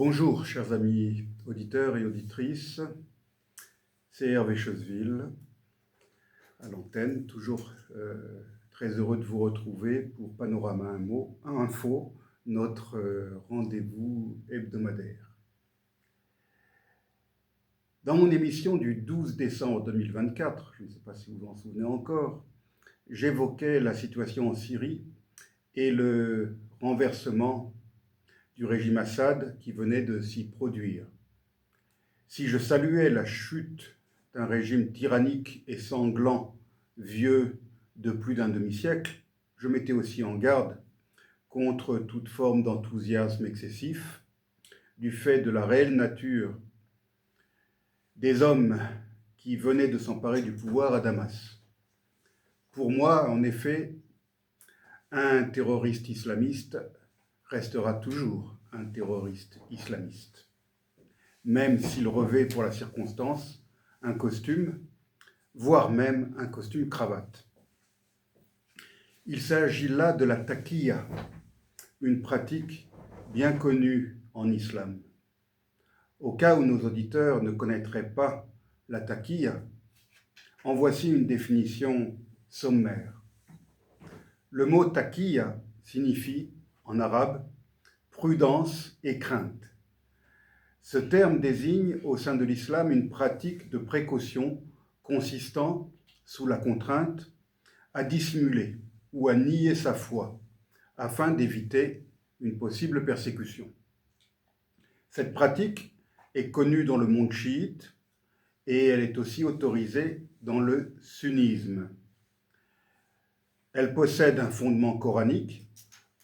Bonjour, chers amis auditeurs et auditrices. C'est Hervé Choseville à l'antenne, toujours très heureux de vous retrouver pour Panorama Info, notre rendez-vous hebdomadaire. Dans mon émission du 12 décembre 2024, je ne sais pas si vous vous en souvenez encore, j'évoquais la situation en Syrie et le renversement du régime Assad qui venait de s'y produire. Si je saluais la chute d'un régime tyrannique et sanglant, vieux de plus d'un demi-siècle, je mettais aussi en garde contre toute forme d'enthousiasme excessif, du fait de la réelle nature des hommes qui venaient de s'emparer du pouvoir à Damas. Pour moi, en effet, un terroriste islamiste restera toujours un terroriste islamiste, même s'il revêt pour la circonstance un costume, voire même un costume cravate. Il s'agit là de la taqiyya, une pratique bien connue en islam. Au cas où nos auditeurs ne connaîtraient pas la taqiyya, en voici une définition sommaire. Le mot taqiyya signifie, en arabe, prudence et crainte. Ce terme désigne au sein de l'islam une pratique de précaution consistant, sous la contrainte, à dissimuler ou à nier sa foi afin d'éviter une possible persécution. Cette pratique est connue dans le monde chiite et elle est aussi autorisée dans le sunnisme. Elle possède un fondement coranique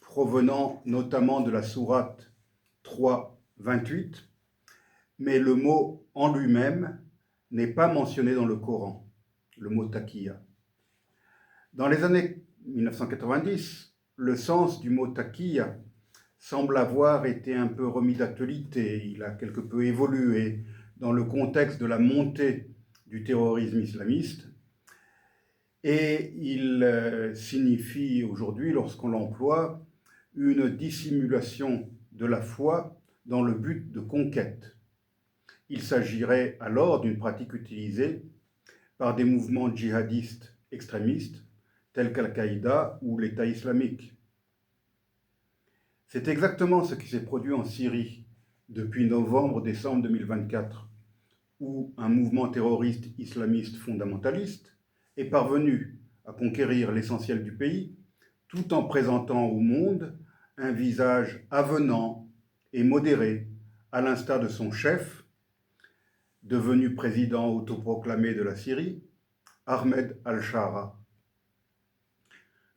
provenant notamment de la sourate 3:28, mais le mot en lui-même n'est pas mentionné dans le Coran, le mot taqiyya. Dans les années 1990, le sens du mot taqiyya semble avoir été un peu remis d'actualité. Il a quelque peu évolué dans le contexte de la montée du terrorisme islamiste et il signifie aujourd'hui, lorsqu'on l'emploie, une dissimulation de la foi dans le but de conquête. Il s'agirait alors d'une pratique utilisée par des mouvements djihadistes extrémistes tels qu'Al-Qaïda ou l'État islamique. C'est exactement ce qui s'est produit en Syrie depuis novembre-décembre 2024, où un mouvement terroriste islamiste fondamentaliste est parvenu à conquérir l'essentiel du pays, tout en présentant au monde un visage avenant et modéré, à l'instar de son chef, devenu président autoproclamé de la Syrie, Ahmed al-Shara.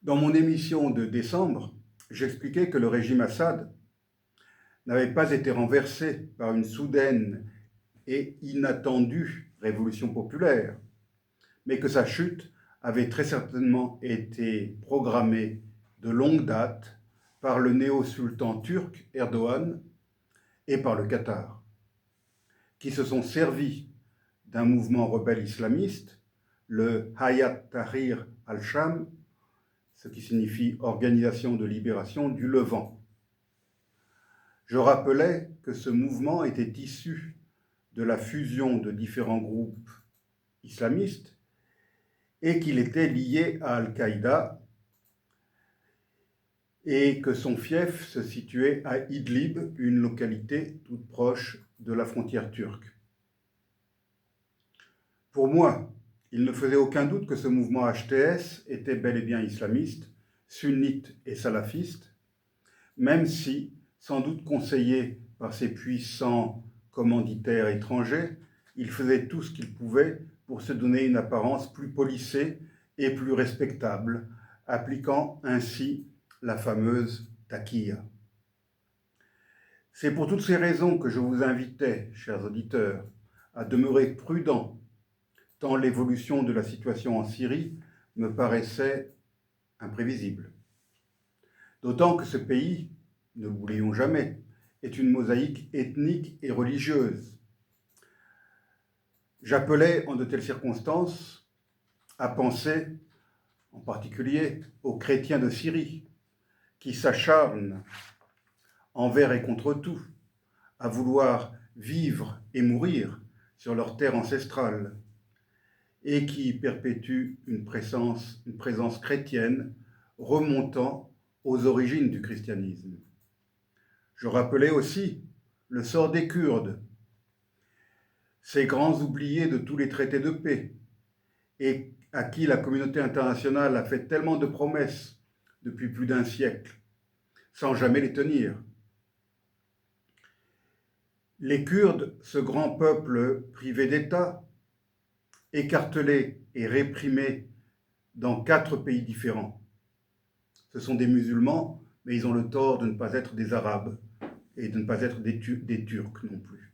Dans mon émission de décembre, j'expliquais que le régime Assad n'avait pas été renversé par une soudaine et inattendue révolution populaire, mais que sa chute avait très certainement été programmée de longue date par le néo-sultan turc Erdogan et par le Qatar, qui se sont servis d'un mouvement rebelle islamiste, le Hayat Tahrir al-Sham, ce qui signifie Organisation de libération du Levant. Je rappelais que ce mouvement était issu de la fusion de différents groupes islamistes et qu'il était lié à Al-Qaïda et que son fief se situait à Idlib, une localité toute proche de la frontière turque. Pour moi, il ne faisait aucun doute que ce mouvement HTS était bel et bien islamiste, sunnite et salafiste, même si, sans doute conseillé par ses puissants commanditaires étrangers, il faisait tout ce qu'il pouvait pour se donner une apparence plus policée et plus respectable, appliquant ainsi la fameuse taqiyya. C'est pour toutes ces raisons que je vous invitais, chers auditeurs, à demeurer prudents, tant l'évolution de la situation en Syrie me paraissait imprévisible. D'autant que ce pays, ne l'oublions jamais, est une mosaïque ethnique et religieuse. J'appelais en de telles circonstances à penser en particulier aux chrétiens de Syrie, qui s'acharnent envers et contre tout à vouloir vivre et mourir sur leur terre ancestrale, et qui perpétuent une présence chrétienne remontant aux origines du christianisme. Je rappelais aussi le sort des Kurdes, ces grands oubliés de tous les traités de paix, et à qui la communauté internationale a fait tellement de promesses depuis plus d'un siècle, sans jamais les tenir. Les Kurdes, ce grand peuple privé d'État, écartelé et réprimé dans 4 pays différents. Ce sont des musulmans, mais ils ont le tort de ne pas être des Arabes et de ne pas être des Turcs non plus.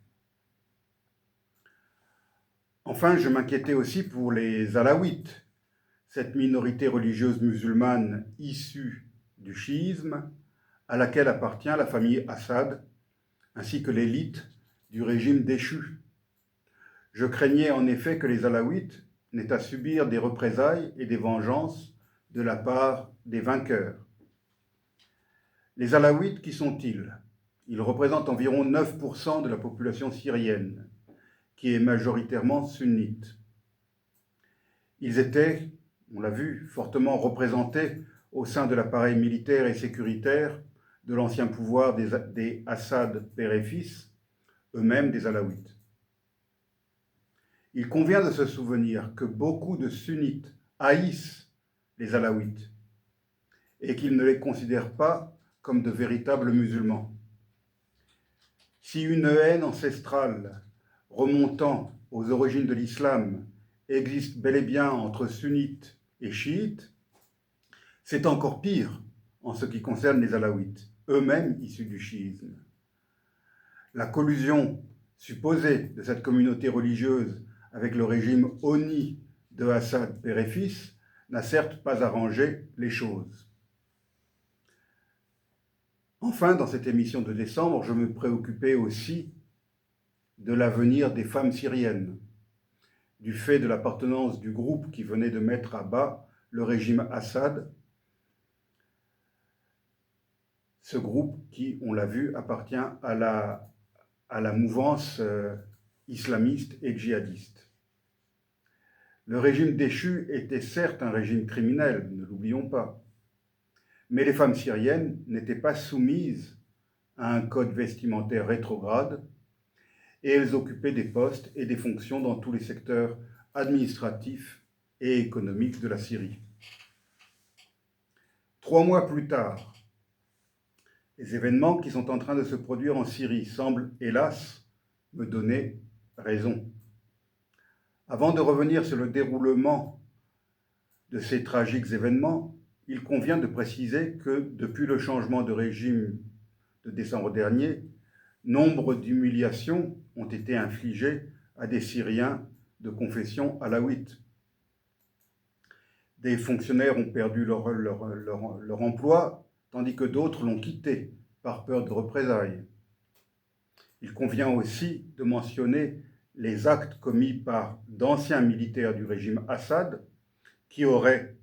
Enfin, je m'inquiétais aussi pour les Alaouites, cette minorité religieuse musulmane issue du chiisme, à laquelle appartient la famille Assad, ainsi que l'élite du régime déchu. Je craignais en effet que les Alaouites n'aient à subir des représailles et des vengeances de la part des vainqueurs. Les Alaouites, qui sont-ils? Ils représentent environ 9% de la population syrienne, qui est majoritairement sunnite. Ils étaient, on l'a vu, fortement représentés au sein de l'appareil militaire et sécuritaire de l'ancien pouvoir des Assad père et fils, eux-mêmes des Alaouites. Il convient de se souvenir que beaucoup de sunnites haïssent les Alaouites et qu'ils ne les considèrent pas comme de véritables musulmans. Si une haine ancestrale remontant aux origines de l'islam existe bel et bien entre sunnites et chiites, c'est encore pire en ce qui concerne les Alaouites, eux-mêmes issus du chiisme. La collusion supposée de cette communauté religieuse avec le régime honni de Assad père et fils n'a certes pas arrangé les choses. Enfin, dans cette émission de décembre, je me préoccupais aussi de l'avenir des femmes syriennes, du fait de l'appartenance du groupe qui venait de mettre à bas le régime Assad, ce groupe qui, on l'a vu, appartient à la mouvance islamiste et djihadiste. Le régime déchu était certes un régime criminel, ne l'oublions pas, mais les femmes syriennes n'étaient pas soumises à un code vestimentaire rétrograde et elles occupaient des postes et des fonctions dans tous les secteurs administratifs et économiques de la Syrie. 3 mois plus tard, les événements qui sont en train de se produire en Syrie semblent, hélas, me donner raison. Avant de revenir sur le déroulement de ces tragiques événements, il convient de préciser que depuis le changement de régime de décembre dernier, nombre d'humiliations ont été infligées à des Syriens de confession alaouite. Des fonctionnaires ont perdu leur emploi, tandis que d'autres l'ont quitté par peur de représailles. Il convient aussi de mentionner les actes commis par d'anciens militaires du régime Assad qui auraient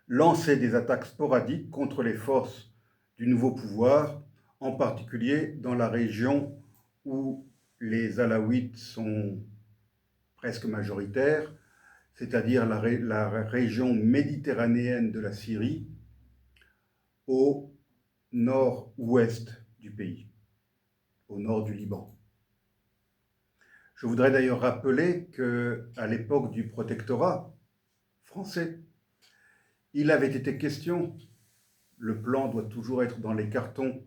lancé des attaques sporadiques contre les forces du nouveau pouvoir, en particulier dans la région où les Alaouites sont presque majoritaires, c'est-à-dire la région méditerranéenne de la Syrie, au nord-ouest du pays, au nord du Liban. Je voudrais d'ailleurs rappeler qu'à l'époque du protectorat français, il avait été question, le plan doit toujours être dans les cartons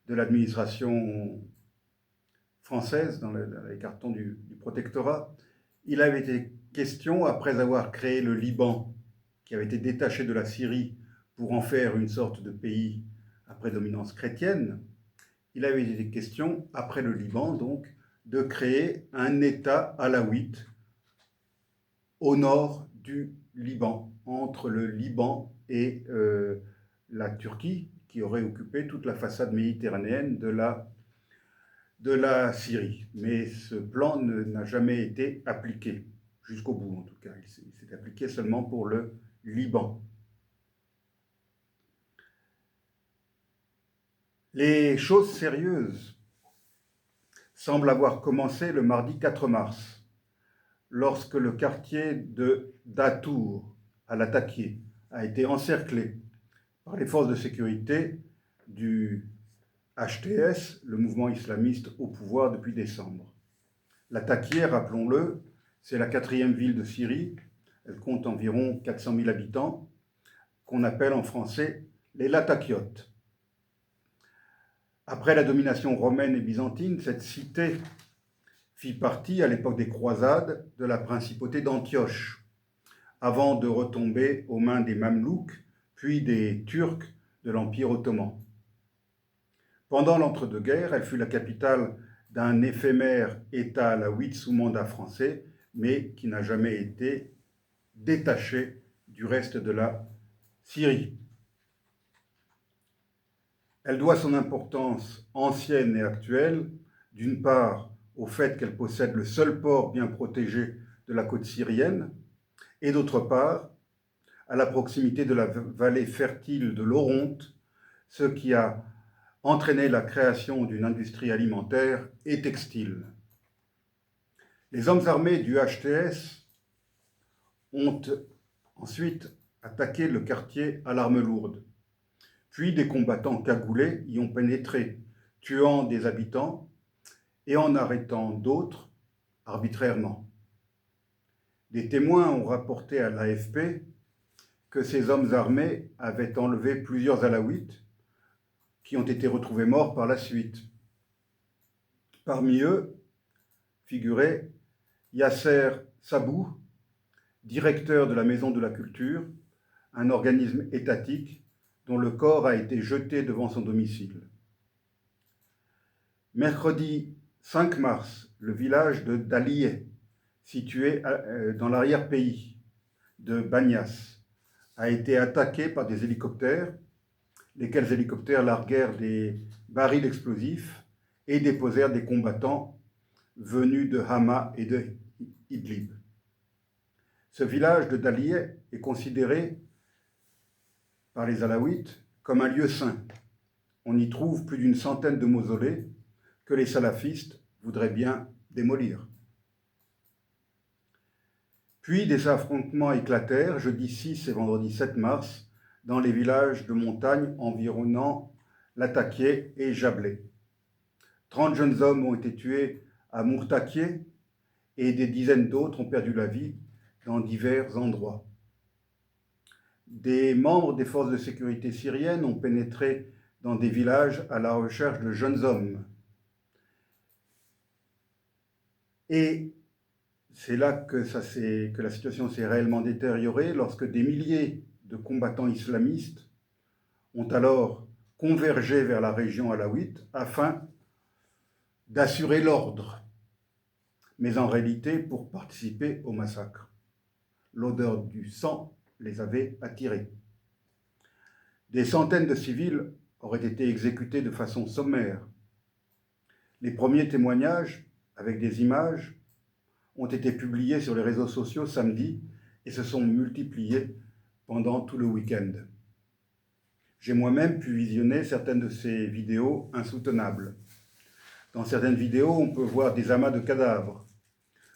de l'administration française, dans les cartons du protectorat, il avait été question, après avoir créé le Liban, qui avait été détaché de la Syrie pour en faire une sorte de pays à prédominance chrétienne, il avait été question, après le Liban donc, de créer un État alaouite au nord du Liban, entre le Liban et la Turquie, qui aurait occupé toute la façade méditerranéenne de la Syrie. Mais ce plan n'a jamais été appliqué, jusqu'au bout en tout cas. Il s'est appliqué seulement pour le Liban. Les choses sérieuses semble avoir commencé le mardi 4 mars, lorsque le quartier de Datour, à l'Attaquié, a été encerclé par les forces de sécurité du HTS, le mouvement islamiste au pouvoir depuis décembre. L'Attaquié, rappelons-le, c'est la 4e ville de Syrie. Elle compte environ 400 000 habitants, qu'on appelle en français les Latakiotes. Après la domination romaine et byzantine, cette cité fit partie, à l'époque des croisades, de la principauté d'Antioche, avant de retomber aux mains des Mamelouks, puis des Turcs de l'Empire ottoman. Pendant l'entre-deux-guerres, elle fut la capitale d'un éphémère État alawite sous mandat français, mais qui n'a jamais été détaché du reste de la Syrie. Elle doit son importance ancienne et actuelle, d'une part, au fait qu'elle possède le seul port bien protégé de la côte syrienne, et d'autre part, à la proximité de la vallée fertile de l'Oronte, ce qui a entraîné la création d'une industrie alimentaire et textile. Les hommes armés du HTS ont ensuite attaqué le quartier à l'arme lourde. Puis des combattants cagoulés y ont pénétré, tuant des habitants et en arrêtant d'autres arbitrairement. Des témoins ont rapporté à l'AFP que ces hommes armés avaient enlevé plusieurs alaouites qui ont été retrouvés morts par la suite. Parmi eux figurait Yasser Sabou, directeur de la Maison de la Culture, un organisme étatique dont le corps a été jeté devant son domicile. Mercredi 5 mars, le village de Dalié, situé dans l'arrière-pays de Banias, a été attaqué par des hélicoptères, lesquels hélicoptères larguèrent des barils explosifs et déposèrent des combattants venus de Hama et de Idlib. Ce village de Dalié est considéré par les Alaouites comme un lieu saint. On y trouve plus d'une centaine de mausolées que les salafistes voudraient bien démolir. Puis des affrontements éclatèrent jeudi 6 et vendredi 7 mars dans les villages de montagne environnant Latakié et Jablé. 30 jeunes hommes ont été tués à Mourtakié et des dizaines d'autres ont perdu la vie dans divers endroits. Des membres des forces de sécurité syriennes ont pénétré dans des villages à la recherche de jeunes hommes. Et c'est là que la situation s'est réellement détériorée, lorsque des milliers de combattants islamistes ont alors convergé vers la région alaouite afin d'assurer l'ordre, mais en réalité pour participer au massacre. L'odeur du sang les avait attirés. Des centaines de civils auraient été exécutés de façon sommaire. Les premiers témoignages, avec des images, ont été publiés sur les réseaux sociaux samedi et se sont multipliés pendant tout le week-end. J'ai moi-même pu visionner certaines de ces vidéos insoutenables. Dans certaines vidéos, on peut voir des amas de cadavres.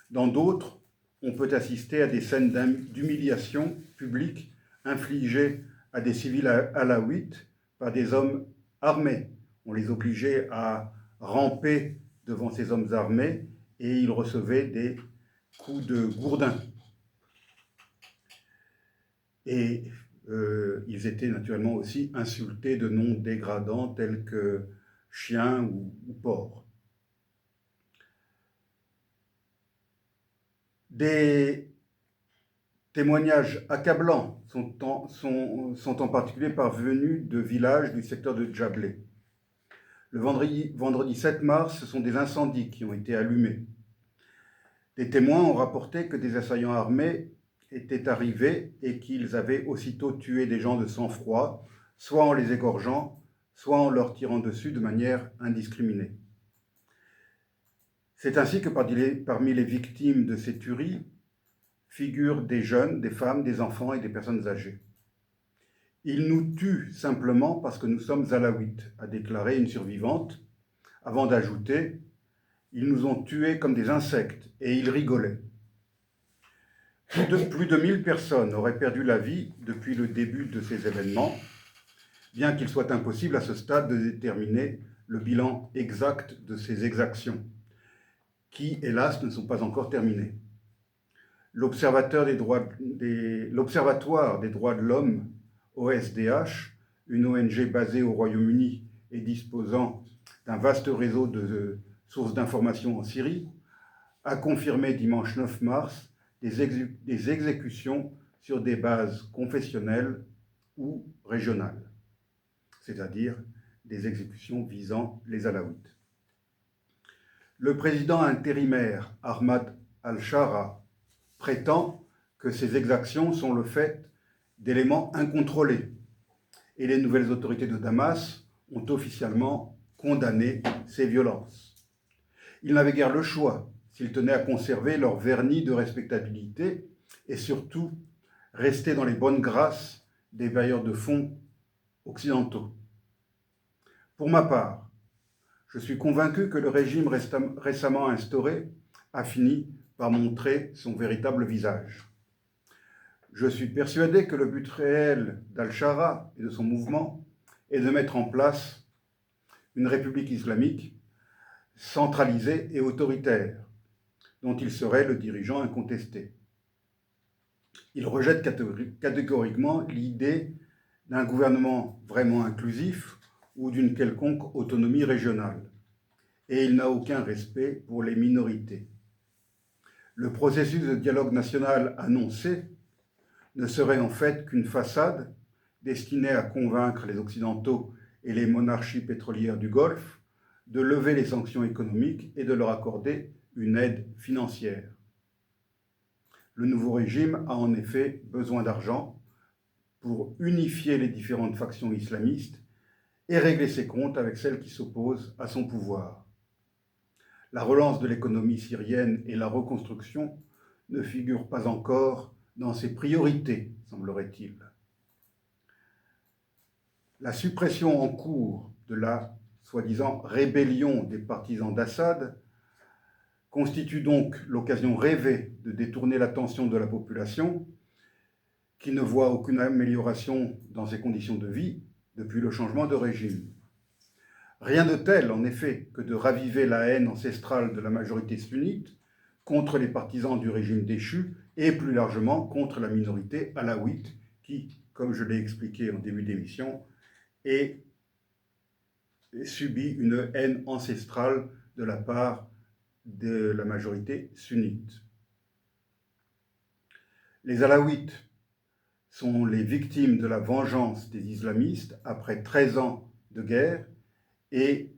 Dans d'autres, on peut assister à des scènes d'humiliation publique infligées à des civils alaouites par des hommes armés. On les obligeait à ramper devant ces hommes armés et ils recevaient des coups de gourdin. Et ils étaient naturellement aussi insultés de noms dégradants tels que chien ou porc. Des témoignages accablants sont en particulier parvenus de villages du secteur de Jablé. Le vendredi 7 mars, ce sont des incendies qui ont été allumés. Des témoins ont rapporté que des assaillants armés étaient arrivés et qu'ils avaient aussitôt tué des gens de sang-froid, soit en les égorgeant, soit en leur tirant dessus de manière indiscriminée. C'est ainsi que parmi les victimes de ces tueries figurent des jeunes, des femmes, des enfants et des personnes âgées. Ils nous tuent simplement parce que nous sommes alaouites, a déclaré une survivante, avant d'ajouter: Ils nous ont tués comme des insectes et ils rigolaient. Plus de 1000 personnes auraient perdu la vie depuis le début de ces événements, bien qu'il soit impossible à ce stade de déterminer le bilan exact de ces exactions, qui, hélas, ne sont pas encore terminées. L'Observatoire des droits de l'homme, OSDH, une ONG basée au Royaume-Uni et disposant d'un vaste réseau de sources d'informations en Syrie, a confirmé dimanche 9 mars des exécutions sur des bases confessionnelles ou régionales, c'est-à-dire des exécutions visant les Alaouites. Le président intérimaire Ahmad al-Shara prétend que ces exactions sont le fait d'éléments incontrôlés et les nouvelles autorités de Damas ont officiellement condamné ces violences. Ils n'avaient guère le choix s'ils tenaient à conserver leur vernis de respectabilité et surtout rester dans les bonnes grâces des bailleurs de fonds occidentaux. Pour ma part, je suis convaincu que le régime récemment instauré a fini par montrer son véritable visage. Je suis persuadé que le but réel d'Al-Shara et de son mouvement est de mettre en place une république islamique centralisée et autoritaire, dont il serait le dirigeant incontesté. Il rejette catégoriquement l'idée d'un gouvernement vraiment inclusif ou d'une quelconque autonomie régionale, et il n'a aucun respect pour les minorités. Le processus de dialogue national annoncé ne serait en fait qu'une façade destinée à convaincre les Occidentaux et les monarchies pétrolières du Golfe de lever les sanctions économiques et de leur accorder une aide financière. Le nouveau régime a en effet besoin d'argent pour unifier les différentes factions islamistes et régler ses comptes avec celles qui s'opposent à son pouvoir. La relance de l'économie syrienne et la reconstruction ne figurent pas encore dans ses priorités, semblerait-il. La suppression en cours de la soi-disant rébellion des partisans d'Assad constitue donc l'occasion rêvée de détourner l'attention de la population qui ne voit aucune amélioration dans ses conditions de vie depuis le changement de régime. Rien de tel, en effet, que de raviver la haine ancestrale de la majorité sunnite contre les partisans du régime déchu et plus largement contre la minorité alaouite qui, comme je l'ai expliqué en début d'émission, subit une haine ancestrale de la part de la majorité sunnite. Les alaouites sont les victimes de la vengeance des islamistes après 13 ans de guerre et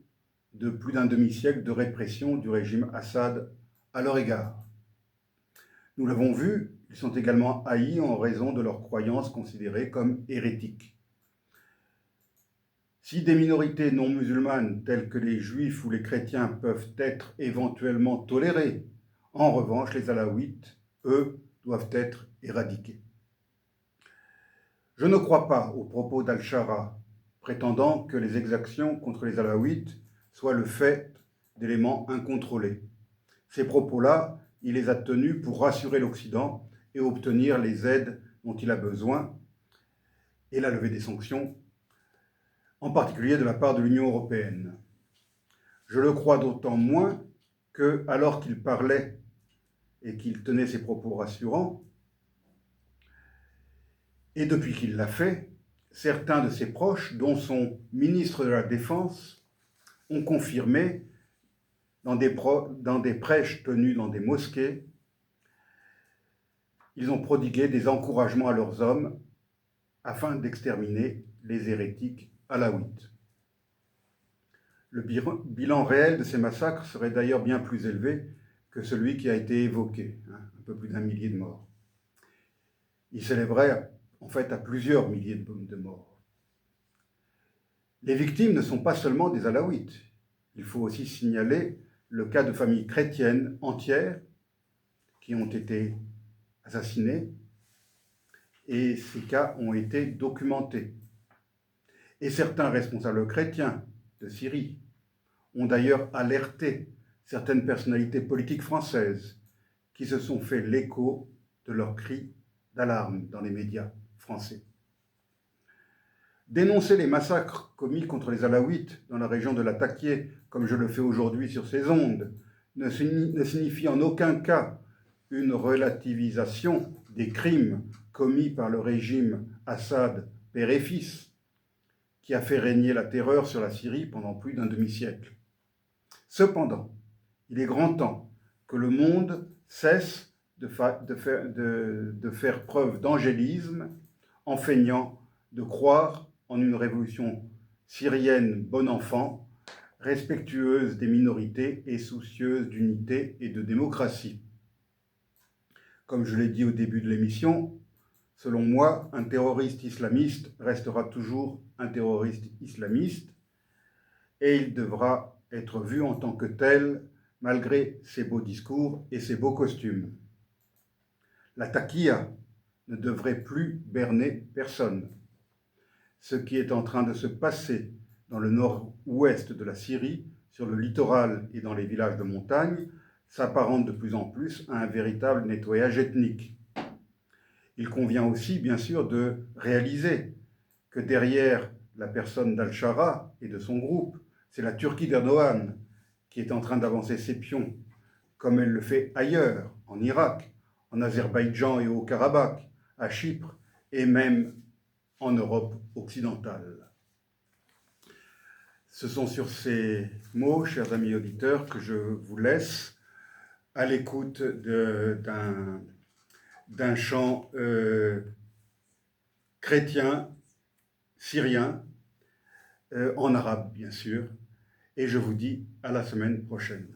de plus d'un demi-siècle de répression du régime Assad à leur égard. Nous l'avons vu, ils sont également haïs en raison de leurs croyances considérées comme hérétiques. Si des minorités non musulmanes telles que les juifs ou les chrétiens peuvent être éventuellement tolérées, en revanche, les alaouites, eux, doivent être éradiqués. Je ne crois pas aux propos d'Al-Shara, prétendant que les exactions contre les alaouites soient le fait d'éléments incontrôlés. Ces propos-là, il les a tenus pour rassurer l'Occident et obtenir les aides dont il a besoin et la levée des sanctions, en particulier de la part de l'Union européenne. Je le crois d'autant moins que, alors qu'il parlait et qu'il tenait ses propos rassurants, et depuis qu'il l'a fait, certains de ses proches, dont son ministre de la Défense, ont confirmé dans des prêches tenus dans des mosquées, ils ont prodigué des encouragements à leurs hommes afin d'exterminer les hérétiques alaouites. Le bilan réel de ces massacres serait d'ailleurs bien plus élevé que celui qui a été évoqué, un peu plus d'1 millier de morts. Il s'élèverait en fait à plusieurs milliers de morts. Les victimes ne sont pas seulement des alaouites. Il faut aussi signaler le cas de familles chrétiennes entières qui ont été assassinées, et ces cas ont été documentés. Et certains responsables chrétiens de Syrie ont d'ailleurs alerté certaines personnalités politiques françaises qui se sont fait l'écho de leurs cris d'alarme dans les médias français. Dénoncer les massacres commis contre les Alaouites dans la région de Latakia, comme je le fais aujourd'hui sur ces ondes, ne signifie en aucun cas une relativisation des crimes commis par le régime Assad père et fils, qui a fait régner la terreur sur la Syrie pendant plus d'un demi-siècle. Cependant, il est grand temps que le monde cesse de faire preuve d'angélisme en feignant de croire en une révolution syrienne bon enfant, respectueuse des minorités et soucieuse d'unité et de démocratie. Comme je l'ai dit au début de l'émission, selon moi, un terroriste islamiste restera toujours un terroriste islamiste et il devra être vu en tant que tel, malgré ses beaux discours et ses beaux costumes. La taquilla ne devrait plus berner personne. Ce qui est en train de se passer dans le nord-ouest de la Syrie, sur le littoral et dans les villages de montagne, s'apparente de plus en plus à un véritable nettoyage ethnique. Il convient aussi, bien sûr, de réaliser que derrière la personne d'Al-Shara et de son groupe, c'est la Turquie d'Erdogan qui est en train d'avancer ses pions, comme elle le fait ailleurs, en Irak, en Azerbaïdjan et au Karabakh, à Chypre et même en Europe occidentale. Ce sont sur ces mots, chers amis auditeurs, que je vous laisse à l'écoute d'un chant chrétien, syrien, en arabe bien sûr, et je vous dis à la semaine prochaine.